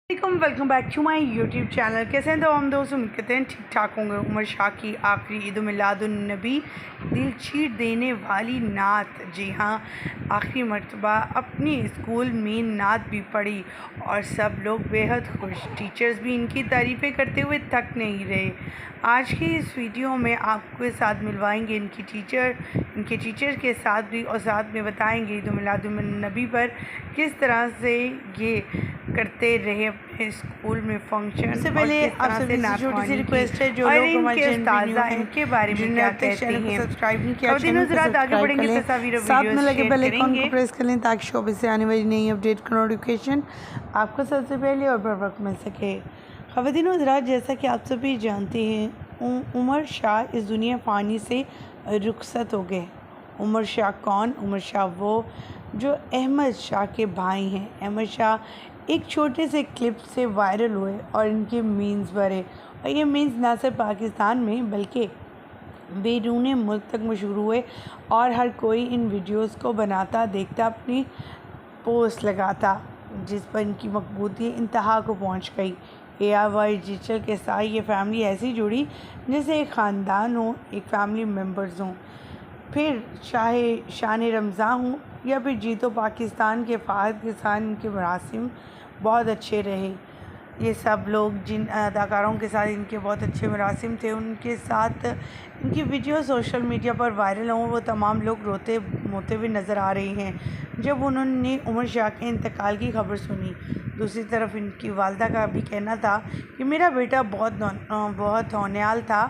Welcome back to my YouTube channel. कैसे हैं तो हम दोस्त उम्मीद करते हैं ठीक ठाक होंगे। उमर शाह की आखिरी ईद मिलादुन्नबी दिल चीर देने वाली नात, जी हाँ, आखिरी मर्तबा अपनी स्कूल में नात भी पढ़ी और सब लोग बेहद खुश। टीचर्स भी इनकी तारीफ़ें करते हुए थक नहीं रहे। आज की इस वीडियो में आपके साथ मिलवाएंगे इनके टीचर के साथ भी, और साथ में बताएंगे ईद मिलादुन्नबी पर किस तरह से ये करते रहे अपने स्कूल में फंक्शन। सबसे पहले आप सभी से छोटी सी रिक्वेस्ट है, जो लोग हमारे चैनल पे इनके बारे में क्या कहते हैं, सब्सक्राइब नहीं किया, अब दिनों रात आगे बढ़ेंगे, साथ में लगे बेल आइकन को प्रेस कर लें ताकि शो से आने वाली नई अपडेट का नोटिफिकेशन आपको सबसे पहले और बर वक्त मिल सके। ख़वातीन हज़रात, जैसा कि आप सभी जानते हैं, उमर शाह इस दुनिया फ़ानी से रुखसत हो गए। उमर शाह कौन? उमर शाह वो जो अहमद शाह के भाई हैं। अहमद शाह एक छोटे से क्लिप से वायरल हुए और इनके मीम्स भरे, और ये मीम्स ना सिर्फ पाकिस्तान में बल्कि बैरून मुल्क तक मशहूर हुए, और हर कोई इन वीडियोस को बनाता, देखता, अपनी पोस्ट लगाता, जिस पर इनकी मकबूलियत इंतहा को पहुंच गई। ARY डिजिटल के साथ ये फैमिली ऐसी जुड़ी जैसे एक ख़ानदान हो, एक फैमिली मेम्बर्स हों। फिर चाहे शान रमज़ान हो या फिर जीतो पाकिस्तान के फ़ाहद के साथ इनके मरासिम बहुत अच्छे रहे। ये सब लोग जिन अदाकारों के साथ इनके बहुत अच्छे मरासिम थे, उनके साथ इनकी वीडियो सोशल मीडिया पर वायरल हों, वो तमाम लोग रोते हुए नज़र आ रहे हैं जब उन्होंने उमर शाह के इंतकाल की खबर सुनी। दूसरी तरफ इनकी वालदा का भी कहना था कि मेरा बेटा बहुत होनहार था,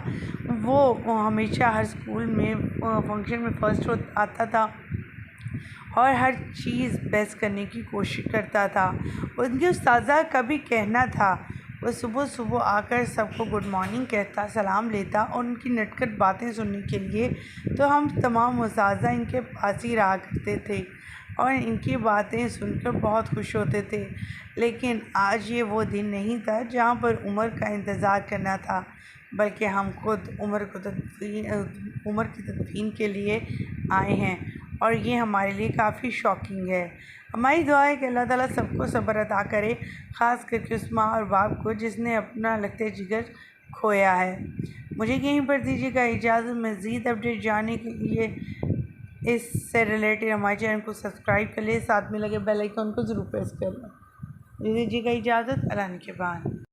वो हमेशा हर स्कूल में फंक्शन में फ़र्स्ट आता था और हर चीज़ बेस्ट करने की कोशिश करता था। उनके उस्ताज़ा का भी कहना था, वो सुबह सुबह आकर सबको गुड मॉर्निंग कहता, सलाम लेता, और उनकी नटखट बातें सुनने के लिए तो हम तमाम उस्ताज़ा इनके पास ही रहा करते थे और इनकी बातें सुनकर बहुत खुश होते थे। लेकिन आज ये वो दिन नहीं था जहाँ पर उमर का इंतज़ार करना था, बल्कि हम खुद उमर की तदफीन के लिए आए हैं, और ये हमारे लिए काफ़ी शॉकिंग है। हमारी दुआ है कि अल्लाह ताला सबको सब्र अता करे, ख़ास करके उस माँ और बाप को जिसने अपना लगते जिगर खोया है। मुझे यहीं पर दीजिएगा इजाज़त। मज़ीद अपडेट जानने के लिए इससे रिलेटेड हमारे चैनल को सब्सक्राइब कर लें, साथ में लगे बेल आइकन को ज़रूर प्रेस कर लें। दीजिएगा इजाज़त। अल्लाह के बाद।